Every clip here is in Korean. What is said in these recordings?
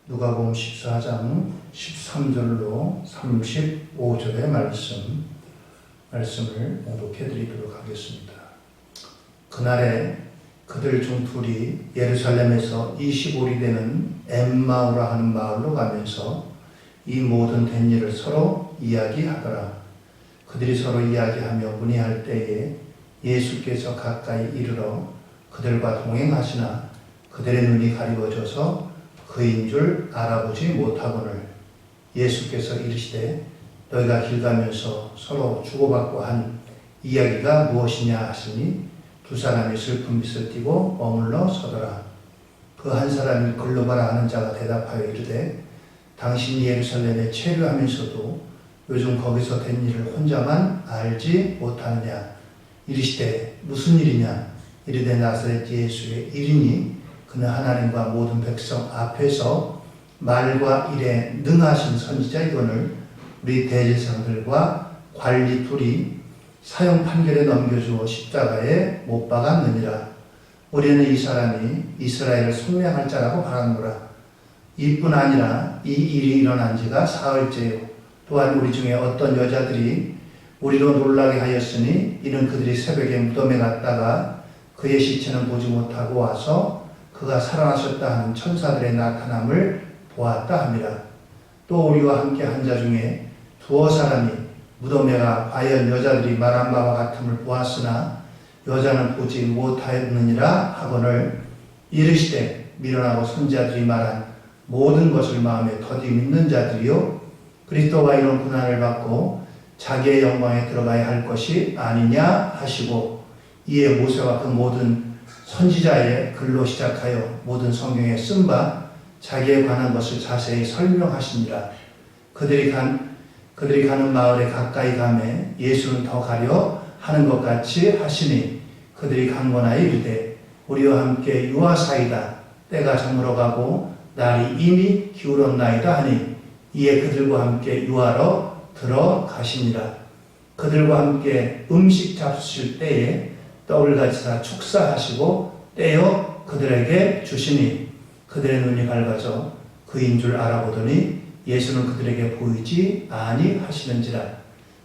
누가복음 14장 13절로 35절의 말씀을 봉독해 드리도록 하겠습니다. 그날에 그들 중 둘이 예루살렘에서 25里되는 엠마오라 하는 마을로 가면서 이 모든 된 일을 서로 이야기하더라. 그들이 서로 이야기하며 문의할 때에 예수께서 가까이 이르러 그들과 동행하시나 그들의 눈이 가리워져서 그인 줄 알아보지 못하거늘 예수께서 이르시되 너희가 길 가면서 서로 주고받고 한 이야기가 무엇이냐 하시니 두 사람이 슬픈 빛을 띠고 머물러 서더라. 그 한 사람이 글로바라 하는 자가 대답하여 이르되 당신이 예루살렘에 체류하면서도 요즘 거기서 된 일을 혼자만 알지 못하느냐. 이르시되 무슨 일이냐. 이르되 나사렛 예수의 일이니 그는 하나님과 모든 백성 앞에서 말과 일에 능하신 선지자이거늘 우리 대제사장들과 관리 둘이 사형 판결에 넘겨주어 십자가에 못 박았느니라. 우리는 이 사람이 이스라엘을 속량할 자라고 바라노라. 이뿐 아니라 이 일이 일어난 지가 사흘째요. 또한 우리 중에 어떤 여자들이 우리로 놀라게 하였으니 이는 그들이 새벽에 무덤에 갔다가 그의 시체는 보지 못하고 와서 그가 살아나셨다 하는 천사들의 나타남을 보았다 함이라. 또 우리와 함께 한 자 중에 두어 사람이 무덤에가 과연 여자들이 말한 바와 같음을 보았으나 여자는 보지 못하였느니라 하거늘 이르시되 미련하고 선지자들이 말한 모든 것을 마음에 더디 믿는 자들이요 그리스도가 이런 고난을 받고 자기의 영광에 들어가야 할 것이 아니냐 하시고 이에 모세와 그 모든 선지자의 글로 시작하여 모든 성경에 쓴 바 자기에 관한 것을 자세히 설명하시니라. 그들이 가는 마을에 가까이 가매 예수는 더 가려 하는 것 같이 하시니 그들이 강권하여 이르되 우리와 함께 유하사이다. 때가 저물어 가고 날이 이미 기울었나이다 하니 이에 그들과 함께 유하러 들어가시니라. 그들과 함께 음식 잡수실 때에 떡을 가지사 축사하시고 떼어 그들에게 주시니 그들의 눈이 밝아져 그인 줄 알아보더니 예수는 그들에게 보이지 아니하시는지라.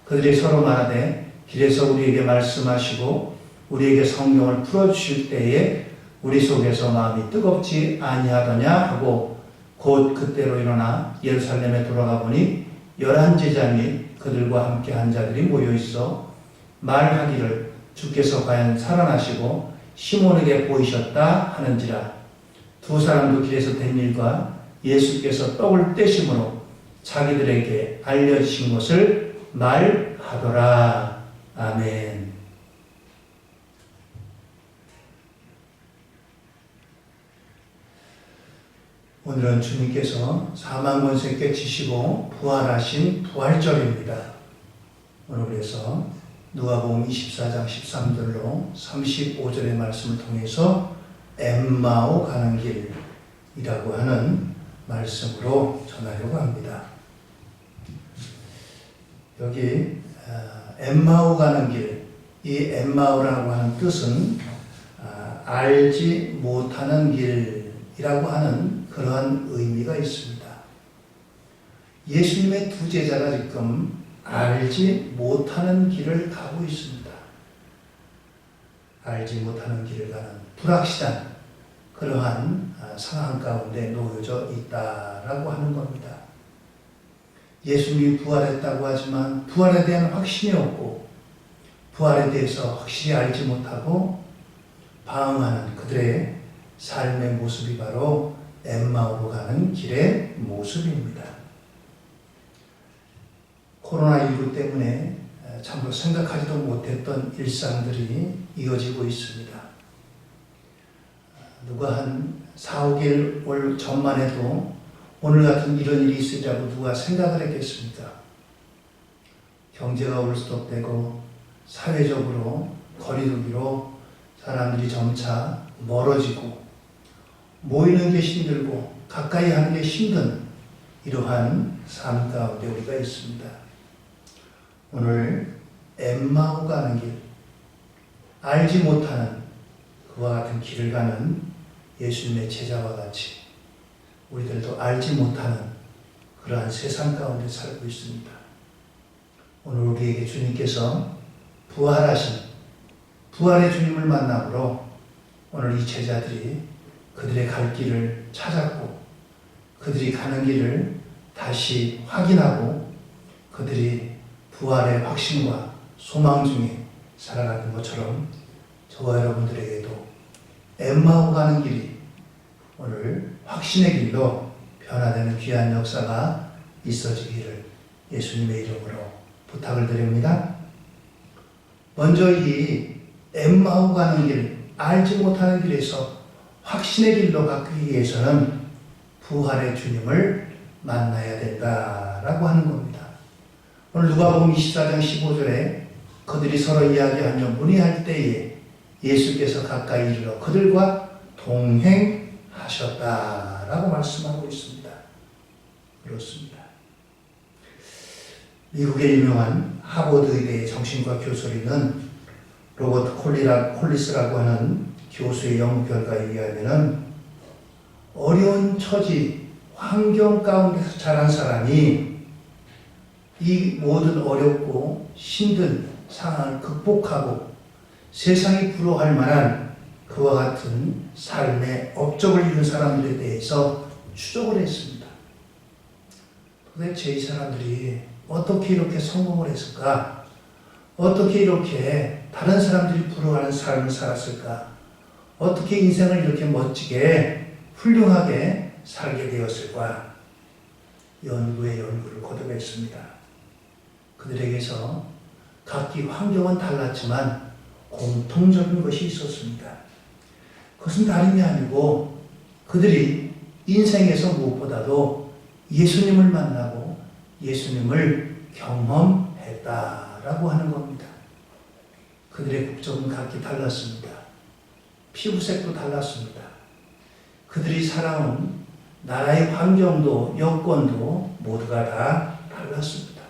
그들이 서로 말하되 길에서 우리에게 말씀하시고 우리에게 성경을 풀어주실 때에 우리 속에서 마음이 뜨겁지 아니하더냐 하고 곧 그때로 일어나 예루살렘에 돌아가 보니 11제자 및 그들과 함께 한 자들이 모여있어 말하기를 주께서 과연 살아나시고 시몬에게 보이셨다 하는지라. 두 사람도 길에서 된 일과 예수께서 떡을 떼심으로 자기들에게 알려주신 것을 말하더라. 아멘. 오늘은 주님께서 사망 권세 깨치시고 부활하신 부활절입니다. 오늘 그래서 누가복음 24장 13절로 35절의 말씀을 통해서 엠마오 가는 길이라고 하는 말씀으로 전하려고 합니다. 여기 엠마오 가는 길, 이 엠마오라고 하는 뜻은 알지 못하는 길이라고 하는 그러한 의미가 있습니다. 예수님의 두 제자가 지금 알지 못하는 길을 가고 있습니다. 알지 못하는 길을 가는 불확실한 그러한 상황 가운데 놓여져 있다라고 하는 겁니다. 예수님이 부활했다고 하지만 부활에 대한 확신이 없고 부활에 대해서 확실히 알지 못하고 방황하는 그들의 삶의 모습이 바로 엠마오로 가는 길의 모습입니다. 코로나19 때문에 참으로 생각하지도 못했던 일상들이 이어지고 있습니다. 누가 한 4, 5개월 전만 해도 오늘 같은 이런 일이 있으리라고 누가 생각을 했겠습니까? 경제가 올스톱되고 사회적으로 거리두기로 사람들이 점차 멀어지고 모이는 게 힘들고 가까이 하는 게 힘든 이러한 삶 가운데 우리가 있습니다. 오늘 엠마오 가는 길, 알지 못하는 그와 같은 길을 가는 예수님의 제자와 같이 우리들도 알지 못하는 그러한 세상 가운데 살고 있습니다. 오늘 우리에게 주님께서 부활하신 부활의 주님을 만남으로 오늘 이 제자들이 그들의 갈 길을 찾았고 그들이 가는 길을 다시 확인하고 그들이 부활의 확신과 소망 중에 살아가는 것처럼 저와 여러분들에게도 엠마오 가는 길이 오늘 확신의 길로 변화되는 귀한 역사가 있어지기를 예수님의 이름으로 부탁을 드립니다. 먼저 이 엠마오 가는 길, 알지 못하는 길에서 확신의 길로 바꾸기 위해서는 부활의 주님을 만나야 된다라고 하는 겁니다. 오늘 누가복음 24장 15절에 그들이 서로 이야기하며 문의할 때에 예수께서 가까이 이르러 그들과 동행하셨다라고 말씀하고 있습니다. 그렇습니다. 미국의 유명한 하버드 의대의 정신과 교수리는 로버트 콜리스라고 하는 교수의 연구 결과에 의하면 어려운 처지, 환경 가운데서 자란 사람이 이 모든 어렵고 힘든 상황을 극복하고 세상이 부러워할 만한 그와 같은 삶의 업적을 이룬 사람들에 대해서 추적을 했습니다. 도대체 이 사람들이 어떻게 이렇게 성공을 했을까? 어떻게 이렇게 다른 사람들이 부러워하는 삶을 살았을까? 어떻게 인생을 이렇게 멋지게 훌륭하게 살게 되었을까? 연구에 연구를 거듭했습니다. 그들에게서 각기 환경은 달랐지만 공통적인 것이 있었습니다. 그것은 다름이 아니고 그들이 인생에서 무엇보다도 예수님을 만나고 예수님을 경험했다라고 하는 겁니다. 그들의 국적은 각기 달랐습니다. 피부색도 달랐습니다. 그들이 살아온 나라의 환경도 여건도 모두가 다 달랐습니다.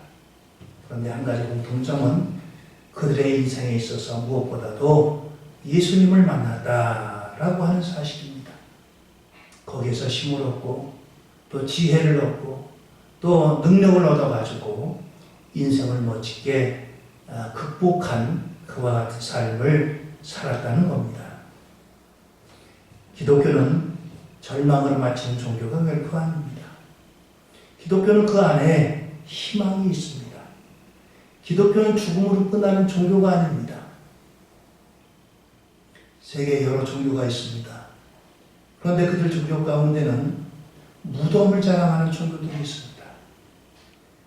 그런데 한 가지 공통점은 그들의 인생에 있어서 무엇보다도 예수님을 만났다라고 하는 사실입니다. 거기에서 힘을 얻고 또 지혜를 얻고 또 능력을 얻어가지고 인생을 멋지게 극복한 그와 같은 삶을 살았다는 겁니다. 기독교는 절망으로 마치는 종교가 결코 아닙니다. 기독교는 그 안에 희망이 있습니다. 기독교는 죽음으로 끝나는 종교가 아닙니다. 세계에 여러 종교가 있습니다. 그런데 그들 종교 가운데는 무덤을 자랑하는 종교들이 있습니다.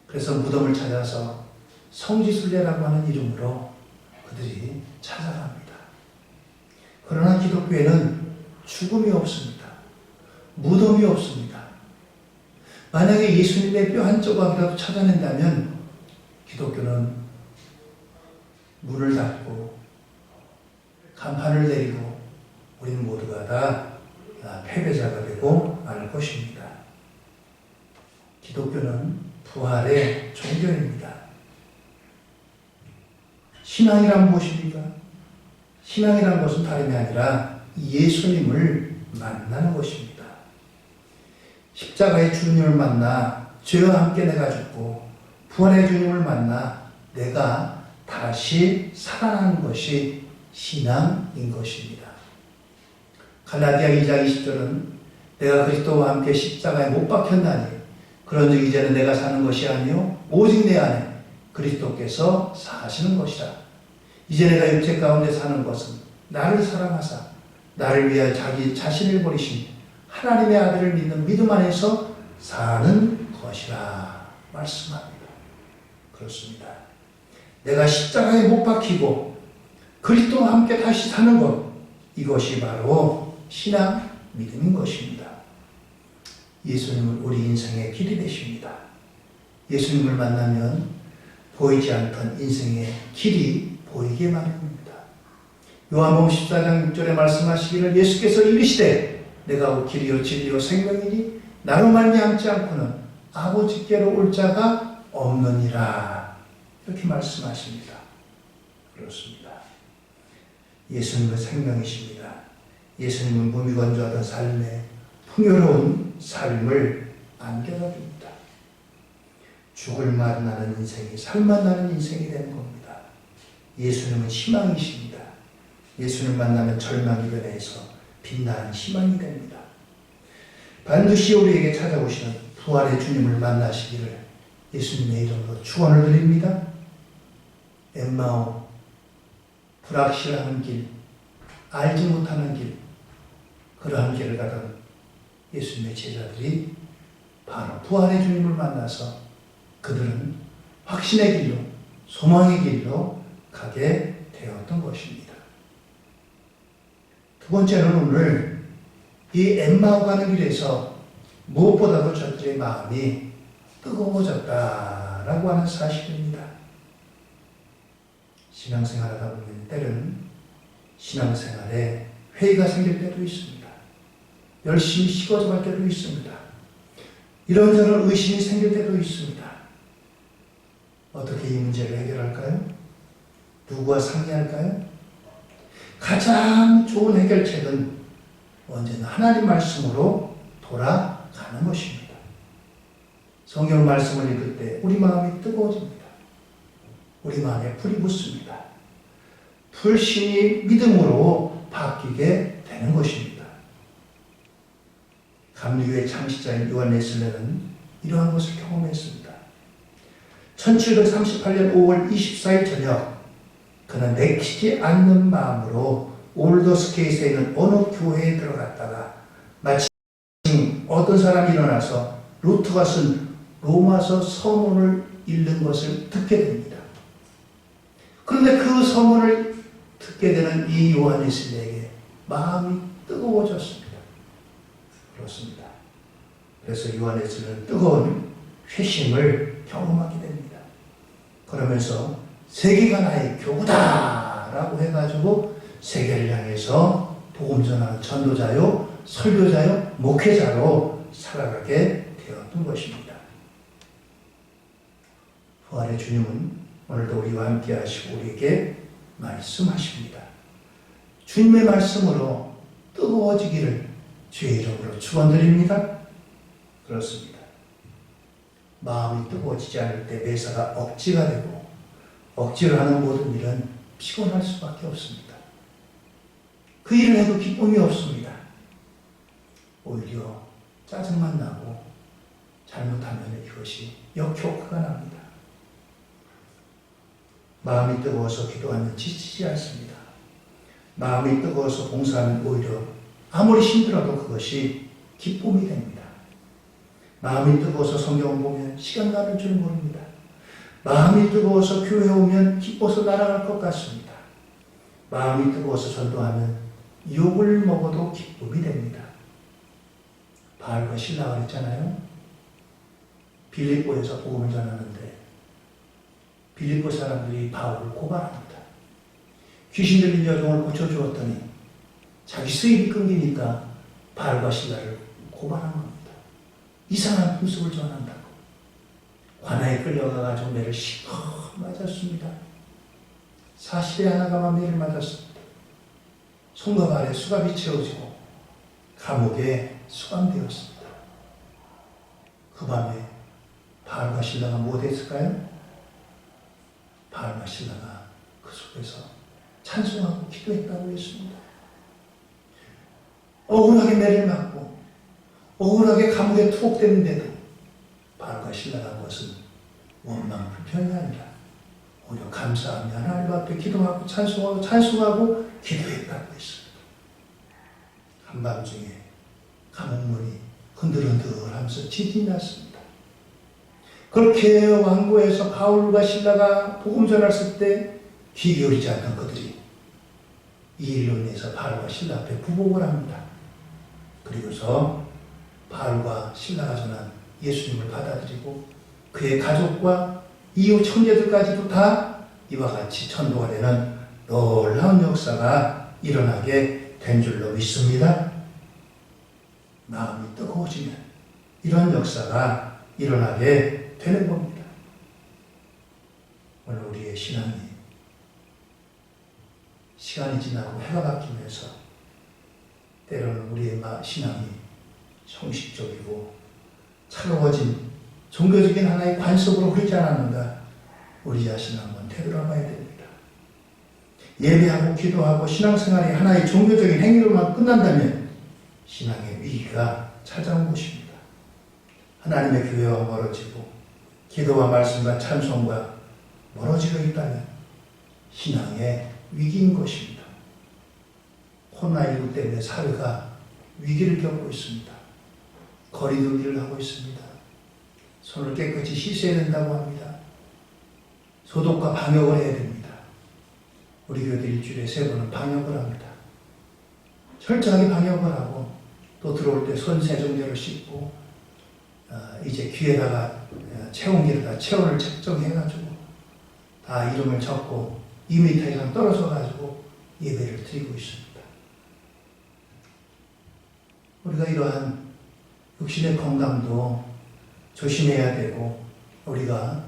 그래서 무덤을 찾아서 성지순례라고 하는 이름으로 그들이 찾아갑니다. 그러나 기독교에는 죽음이 없습니다. 무덤이 없습니다. 만약에 예수님의 뼈 한 조각이라도 찾아낸다면 기독교는 문을 닫고 간판을 내리고 우리는 모두가 다 패배자가 되고 말 것입니다. 기독교는 부활의 종교입니다. 신앙이란 무엇입니까? 신앙이란 것은 다름이 아니라 예수님을 만나는 것입니다. 십자가의 주님을 만나 죄와 함께 내가 죽고 부활의 주님을 만나 내가 다시 살아나는 것이 신앙인 것입니다. 갈라디아 2장 20절은 내가 그리스도와 함께 십자가에 못 박혔나니 그런즉 이제는 내가 사는 것이 아니요 오직 내 안에 그리스도께서 사시는 것이라. 이제 내가 육체 가운데 사는 것은 나를 사랑하사 나를 위하여 자기 자신을 버리신 하나님의 아들을 믿는 믿음 안에서 사는 것이라 말씀합니다. 그렇습니다. 내가 십자가에 못 박히고 그리스도와 함께 다시 사는 것, 이것이 바로 신앙 믿음인 것입니다. 예수님은 우리 인생의 길이 되십니다. 예수님을 만나면 보이지 않던 인생의 길이 보이게 마련입니다. 요한복음 14장 6절에 말씀하시기를 예수께서 이르시되 내가 길이요 진리요 생명이니 나로 말미암지 않고는 아버지께로 올 자가 없느니라. 이렇게 말씀하십니다. 그렇습니다. 예수님은 생명이십니다. 예수님은 무미건조하던 삶에 풍요로운 삶을 안겨줍니다. 죽을 맛 나는 인생이 살맛 나는 인생이 되는 겁니다. 예수님은 희망이십니다. 예수님을 만나면 절망이 변해서 빛나는 희망이 됩니다. 반드시 우리에게 찾아오시는 부활의 주님을 만나시기를 예수님의 이름으로 축원을 드립니다. 엠마오, 불확실한 길, 알지 못하는 길, 그러한 길을 가던 예수님의 제자들이 바로 부활의 주님을 만나서 그들은 확신의 길로, 소망의 길로 가게 되었던 것입니다. 두 번째는 오늘 이 엠마오 가는 길에서 무엇보다도 저들의 마음이 뜨거워졌다라고 하는 사실입니다. 신앙생활하다 보면 때로는 신앙생활에 회의가 생길 때도 있습니다. 열심히 식어져 갈 때도 있습니다. 이런저런 의심이 생길 때도 있습니다. 어떻게 이 문제를 해결할까요? 누구와 상의할까요? 가장 좋은 해결책은 언제나 하나님 말씀으로 돌아가는 것입니다. 성경 말씀을 읽을 때 우리 마음이 뜨거워집니다. 우리 마음에 불이 붙습니다. 불신이 믿음으로 바뀌게 되는 것입니다. 감리교의 창시자인 요한 웨슬레는 이러한 것을 경험했습니다. 1738년 5월 24일 저녁 그는 내키지 않는 마음으로 올더스케이스에 있는 어느 교회에 들어갔다가 마침 어떤 사람이 일어나서 루터가 쓴 로마서 서문을 읽는 것을 듣게 됩니다. 그런데 그 서문을 듣게 되는 이 요한 웨슬레에게 마음이 뜨거워졌습니다. 그렇습니다. 그래서 요한 웨슬레는 뜨거운 회심을 경험하게 됩니다. 그러면서 세계가 나의 교구다라고 해가지고 세계를 향해서 복음 전하는 전도자요, 설교자요, 목회자로 살아가게 되었던 것입니다. 부활의 주님은 오늘도 우리와 함께 하시고 우리에게 말씀하십니다. 주님의 말씀으로 뜨거워지기를 주의 이름으로 축원드립니다. 그렇습니다. 마음이 뜨거워지지 않을 때 매사가 억지가 되고 억지로 하는 모든 일은 피곤할 수밖에 없습니다. 그 일을 해도 기쁨이 없습니다. 오히려 짜증만 나고 잘못하면 이것이 역효과가 납니다. 마음이 뜨거워서 기도하면 지치지 않습니다. 마음이 뜨거워서 봉사하면 오히려 아무리 힘들어도 그것이 기쁨이 됩니다. 마음이 뜨거워서 성경을 보면 시간 가는 줄 모릅니다. 마음이 뜨거워서 교회에 오면 기뻐서 날아갈 것 같습니다. 마음이 뜨거워서 전도하면 욕을 먹어도 기쁨이 됩니다. 바알과 신라가 그랬잖아요. 빌립보에서 복음을 전하는데 빌립보 사람들이 바울을 고발합니다. 귀신 들린 여종을 고쳐주었더니 자기 수입이 끊기니까 바알과 신라를 고발한 겁니다. 이상한 풍습을 전한다고. 관아에 끌려가가지고 매를 실컷 맞았습니다. 40에 하나가만 매를 맞았습니다. 손과 발에 수갑이 채워지고 감옥에 수감되었습니다. 그 밤에 바알과 신라가 못했을까요? 바알과 신라가 그 속에서 찬송하고 기도했다고 했습니다. 억울하게 매를 맞고 억울하게 감옥에 투옥됐는데도 바알과 신라가 한 것은 원망 불평이 아니라 오히려 감사하며 하나님 앞에 기도하고 찬송하고 기도했다고 했습니다. 한밤중에 감옥문이 흔들흔들하면서 지진이 났습니다. 그렇게 왕고에서 바울과 실라가 복음 전했을 때 귀 기울이지 않던 그들이 이 일로 인해서 바울과 실라 앞에 부복을 합니다. 그리고서 바울과 신라가 전한 예수님을 받아들이고 그의 가족과 이웃 형제들까지도 다 이와 같이 전도가 되는 놀라운 역사가 일어나게 된 줄로 믿습니다. 마음이 뜨거워지면 이런 역사가 일어나게 되는 겁니다. 오늘 우리의 신앙이 시간이 지나고 해가 바뀌면서 때로는 우리의 신앙이 형식적이고 차가워진 종교적인 하나의 관습으로 흐르지 않았는가 우리 자신을 한번 되돌아봐야 됩니다. 예배하고 기도하고 신앙생활이 하나의 종교적인 행위로만 끝난다면 신앙의 위기가 찾아온 것입니다. 하나님의 교회와 멀어지고 기도와 말씀과 찬송과 멀어지고 있다면 신앙의 위기인 것입니다. 코로나19 때문에 사회가 위기를 겪고 있습니다. 거리두기를 하고 있습니다. 손을 깨끗이 씻어야 된다고 합니다. 소독과 방역을 해야 됩니다. 우리 교회도 일주일에 3번은 방역을 합니다. 철저하게 방역을 하고 또 들어올 때 손 세정제를 씻고 이제 귀에다가 체온계에다 체온을 측정해가지고 다 이름을 적고 2m 이상 떨어져가지고 예배를 드리고 있습니다. 우리가 이러한 육신의 건강도 조심해야 되고 우리가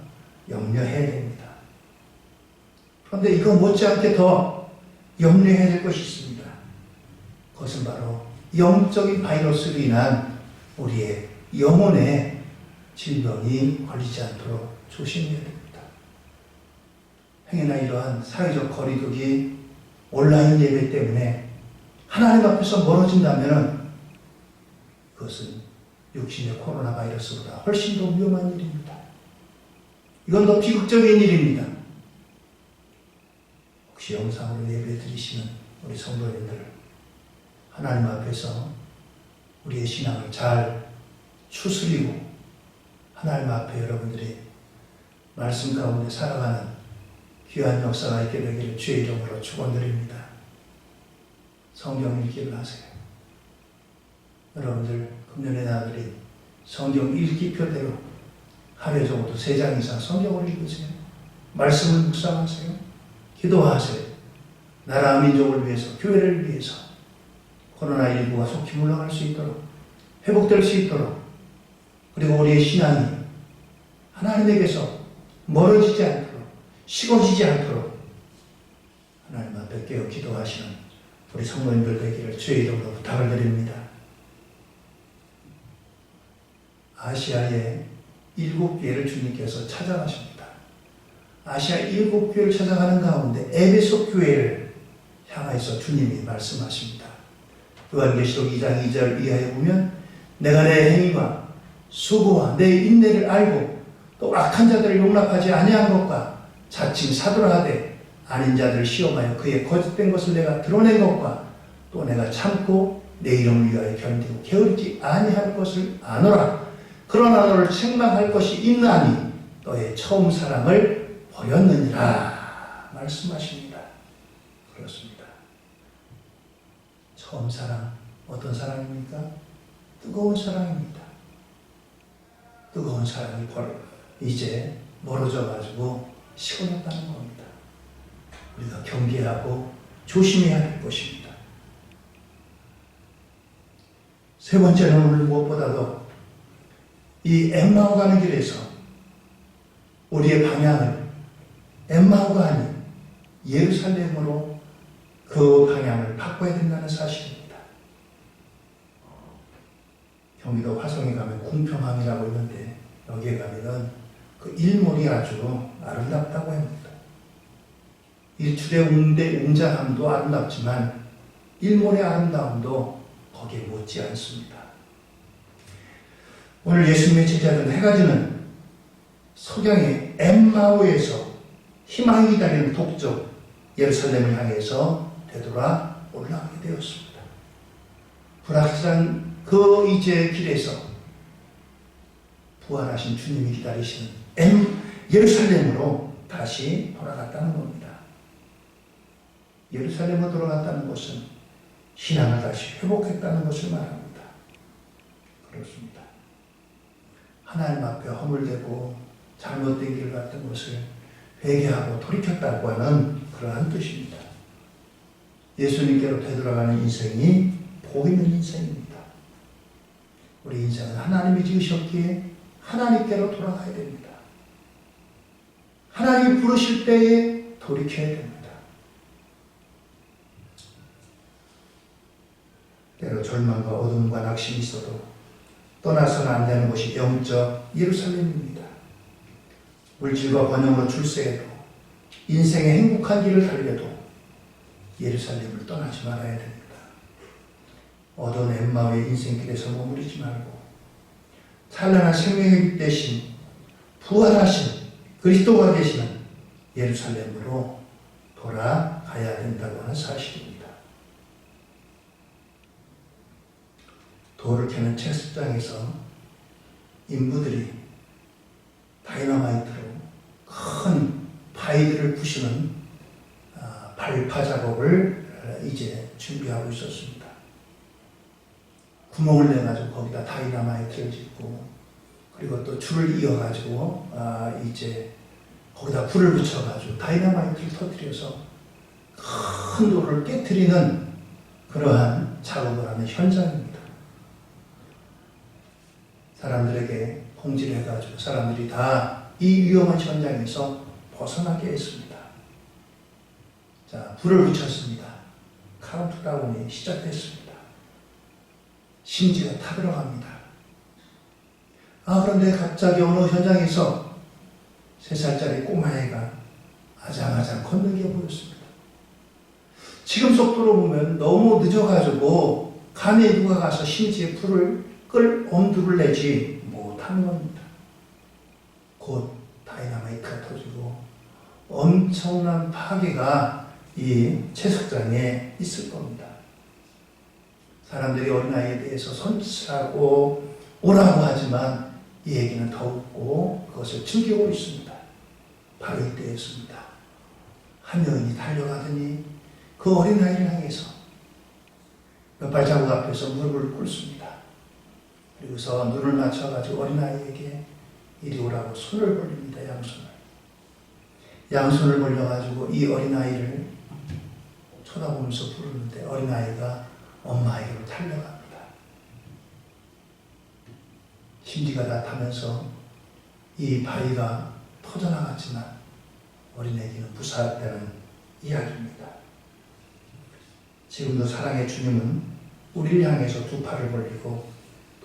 염려해야 됩니다. 그런데 이거 못지않게 더 염려해야 될 것이 있습니다. 그것은 바로 영적인 바이러스로 인한 우리의 영혼의 질병이 걸리지 않도록 조심해야 됩니다. 행여나 이러한 사회적 거리두기, 온라인 예배 때문에 하나님 앞에서 멀어진다면 그것은 육신의 코로나 바이러스보다 훨씬 더 위험한 일입니다. 이건 더 비극적인 일입니다. 혹시 영상으로 예배 드리시는 우리 성도님들, 하나님 앞에서 우리의 신앙을 잘 추스리고 하나님 앞에 여러분들이 말씀 가운데 살아가는 귀한 역사가 있게 되기를 주의 이름으로 축원드립니다. 성경 읽기를 하세요. 여러분들 금년의 나들이 성경 읽기표대로 하루에 적어도 3장 이상 성경을 읽으세요. 말씀을 묵상하세요. 기도하세요. 나라 민족을 위해서, 교회를 위해서 코로나19가 속히 물러갈 수 있도록, 회복될 수 있도록, 그리고 우리의 신앙이 하나님에게서 멀어지지 않도록, 식어지지 않도록 하나님 앞에 깨어 기도하시는 우리 성도님들 되기를 주의 이름으로 부탁을 드립니다. 아시아의 7교회를 주님께서 찾아가십니다. 아시아 7교회를 찾아가는 가운데 에베소 교회를 향해서 주님이 말씀하십니다. 요한계시록 2장 2절 이하에 보면 내가 내 행위와 수고와 내 인내를 알고 또 악한 자들을 용납하지 아니한 것과 자칭 사도라 하되 아닌 자들을 시험하여 그의 거짓된 것을 내가 드러낸 것과 또 내가 참고 내 이름을 위하여 견디고 게으르지 아니할 것을 아노라. 그러나 너를 책망할 것이 있나니 너의 처음 사랑을 버렸느니라 말씀하십니다. 그렇습니다. 처음 사랑, 어떤 사랑입니까? 뜨거운 사랑입니다. 뜨거운 사랑이 이제 멀어져가지고 식어졌다는 겁니다. 우리가 경계하고 조심해야 할 것입니다. 세 번째는 오늘 무엇보다도 이 엠마오 가는 길에서 우리의 방향을 엠마오가 아닌 예루살렘으로 그 방향을 바꿔야 된다는 사실입니다. 경기도 화성에 가면 궁평항이라고 있는데 여기에 가면은 그 일몰이 아주 아름답다고 합니다. 일출의 웅장함도 아름답지만 일몰의 아름다움도 거기에 못지 않습니다. 오늘 예수님의 제자들은 해가 지는 석양의 엠마오에서 희망이 기다리는 독적 예루살렘을 향해서 되돌아 올라가게 되었습니다. 불확실한 그 이제 길에서 부활하신 주님이 기다리시는 예루살렘으로 다시 돌아갔다는 겁니다. 예루살렘으로 돌아갔다는 것은 신앙을 다시 회복했다는 것을 말합니다. 그렇습니다. 하나님 앞에 허물되고 잘못된 길 같은 것을 회개하고 돌이켰다고 하는 그러한 뜻입니다. 예수님께로 되돌아가는 인생이 복 있는 인생입니다. 우리 인생은 하나님이 지으셨기에 하나님께로 돌아가야 됩니다. 하나님이 부르실 때에 돌이켜야 됩니다. 때로 절망과 어둠과 낙심이 있어도 떠나서는 안 되는 곳이 영적 예루살렘입니다. 물질과 번영으로 출세해도 인생의 행복한 길을 달려도 예루살렘을 떠나지 말아야 됩니다. 어두운 엠마오의 인생길에서 머무르지 말고 찬란한 생명의 빛 대신 부활하신 그리스도가 되시는 예루살렘으로 돌아가야 된다고 하는 사실입니다. 돌을 캐는 채석장에서 인부들이 다이너마이트로 큰 바위들을 부수는 발파 작업을 이제 준비하고 있었습니다. 구멍을 내가지고 거기다 다이너마이트를 짓고 그리고 또 줄을 이어가지고 이제 거기다 불을 붙여가지고 다이너마이트를 터뜨려서 큰 돌을 깨뜨리는 그러한 작업을 하는 현장입니다. 사람들에게 통지를 해가지고 사람들이 다 이 위험한 현장에서 벗어나게 했습니다. 자, 불을 붙였습니다. 카운트다운이 시작됐습니다. 심지가 타들어갑니다. 그런데 갑자기 어느 현장에서 3살짜리 꼬마애가 아장아장 걷는 게 보였습니다. 지금 속도로 보면 너무 늦어가지고 감히 누가 가서 심지에 불을 끌 엄두를 내지 못하는 겁니다. 곧 다이나마이트가 터지고 엄청난 파괴가 이 채석장에 있을 겁니다. 사람들이 어린아이에 대해서 손질하고 오라고 하지만 이 얘기는 더욱고 그것을 즐기고 있습니다. 바로 이때였습니다. 한 여인이 달려가더니 그 어린아이를 향해서 몇 발자국 앞에서 무릎을 꿇습니다. 그리고서 눈을 맞춰가지고 어린아이에게 이리 오라고 손을 벌립니다. 양손을 벌려가지고 이 어린아이를 쳐다보면서 부르는데 어린아이가 엄마에게로 달려갑니다. 심지가 다 타면서 이 바위가 터져나갔지만 어린애기는 무사했다는 이야기입니다. 지금도 사랑의 주님은 우리를 향해서 두 팔을 벌리고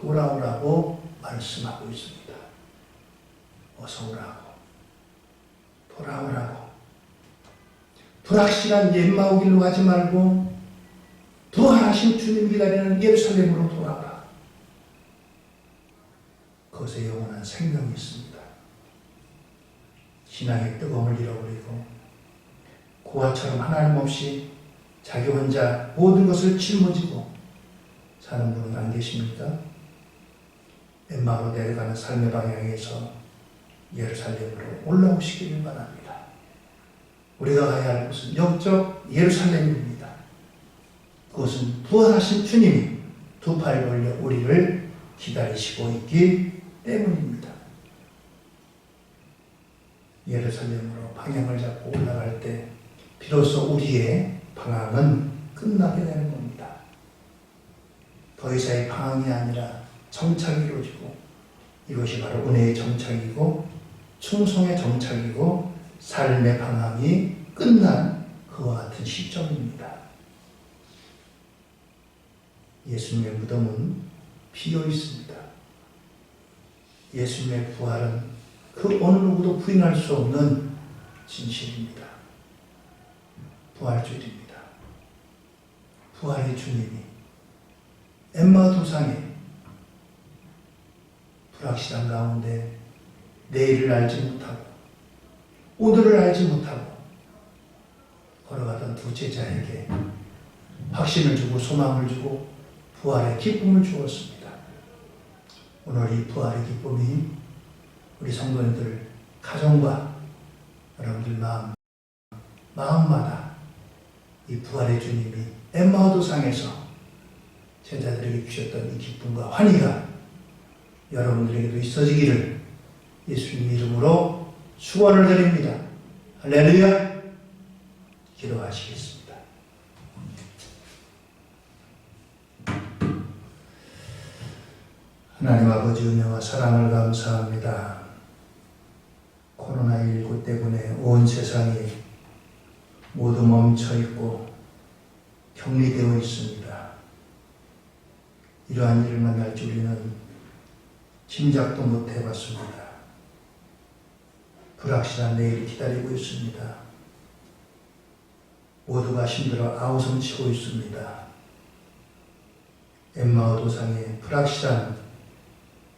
돌아오라고 말씀하고 있습니다. 어서 오라고, 돌아오라고. 불확실한 옛마을 길로 가지 말고 부활하신 주님 기다리는 예루살렘으로 돌아오라. 그것에 영원한 생명이 있습니다. 신앙의 뜨거움을 잃어버리고 고아처럼 하나님 없이 자기 혼자 모든 것을 짊어지고 사는 분은 안 계십니까? 엠마오로 내려가는 삶의 방향에서 예루살렘으로 올라오시기를 바랍니다. 우리가 가야 할 곳은 영적 예루살렘입니다. 그것은 부활하신 주님이 두 팔 벌려 우리를 기다리시고 있기 때문입니다. 예루살렘으로 방향을 잡고 올라갈 때 비로소 우리의 방황은 끝나게 되는 겁니다. 더 이상의 방황이 아니라 정착이 이루어지고 이것이 바로 은혜의 정착이고 충성의 정착이고 삶의 방황이 끝난 그와 같은 시점입니다. 예수님의 무덤은 비어 있습니다. 예수님의 부활은 그 어느 누구도 부인할 수 없는 진실입니다. 부활주일입니다. 부활의 주님이 엠마오 도상에 불확실한 가운데 내일을 알지 못하고 오늘을 알지 못하고 걸어가던 두 제자에게 확신을 주고 소망을 주고 부활의 기쁨을 주었습니다. 오늘 이 부활의 기쁨이 우리 성도님들 가정과 여러분들 마음마다 이 부활의 주님이 엠마오 도상에서 제자들에게 주셨던 이 기쁨과 환희가 여러분들에게도 있어지기를 예수님 이름으로 축원을 드립니다. 할렐루야. 기도하시겠습니다. 하나님 아버지 은혜와 사랑을 감사합니다. 코로나19 때문에 온 세상이 모두 멈춰있고 격리되어 있습니다. 이러한 일을 만날 줄 우리는 짐작도 못 해봤습니다. 불확실한 내일이 기다리고 있습니다. 모두가 힘들어 아우성치고 있습니다. 엠마오 도상의 불확실한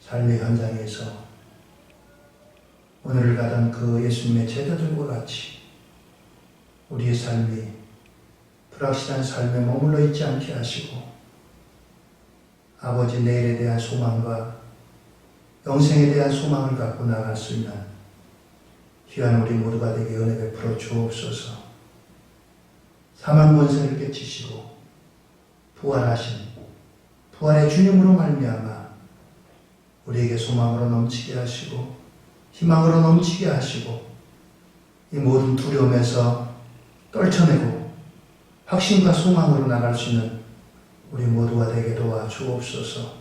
삶의 현장에서 오늘을 가던 그 예수님의 제자들과 같이 우리의 삶이 불확실한 삶에 머물러 있지 않게 하시고 아버지 내일에 대한 소망과 영생에 대한 소망을 갖고 나아갈 수 있는 귀한 우리 모두가 되게 은혜 베풀어 주옵소서. 사망 권세를 깨치시고 부활하신 부활의 주님으로 말미암아 우리에게 소망으로 넘치게 하시고 희망으로 넘치게 하시고 이 모든 두려움에서 떨쳐내고 확신과 소망으로 나갈 수 있는 우리 모두가 되게 도와 주옵소서.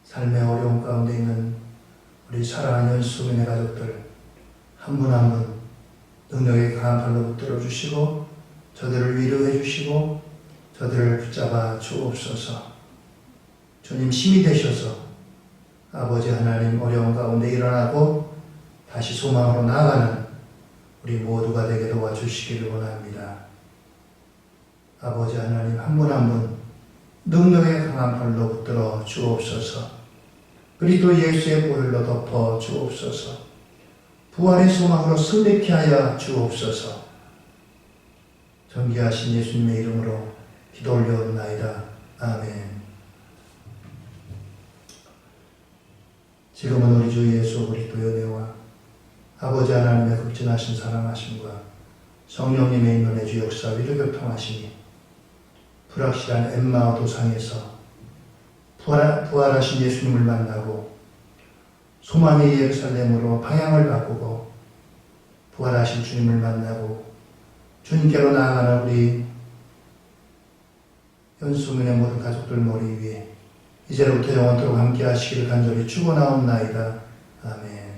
삶의 어려움 가운데 있는 우리 사랑하는 연수민의 가족들 한 분 한 분 능력의 강한 발로 붙들어 주시고 저들을 위로해 주시고 저들을 붙잡아 주옵소서. 주님 힘이 되셔서 아버지 하나님 어려운 가운데 일어나고 다시 소망으로 나아가는 우리 모두가 되게 도와주시기를 원합니다. 아버지 하나님 한 분 한 분 능력의 강한 발로 붙들어 주옵소서. 그리스도 예수의 보혈로 덮어 주옵소서. 부활의 소망으로 승리케 하여 주옵소서. 존귀하신 예수님의 이름으로 기도 올려옵나이다. 아멘. 지금은 우리 주 예수 그리스도의 은혜와 아버지 하나님의 극진하신 사랑하심과 성령님의 인도의 주 역사 위로 교통하시니 불확실한 엠마오 도상에서 부활하신 예수님을 만나고 소망의 예루살렘으로 방향을 바꾸고 부활하신 주님을 만나고 주님께로 나아가는 우리 연수민의 모든 가족들 머리 위에 이제로부터 영원토록 함께 하시기를 간절히 축원하옵나이다. 아멘.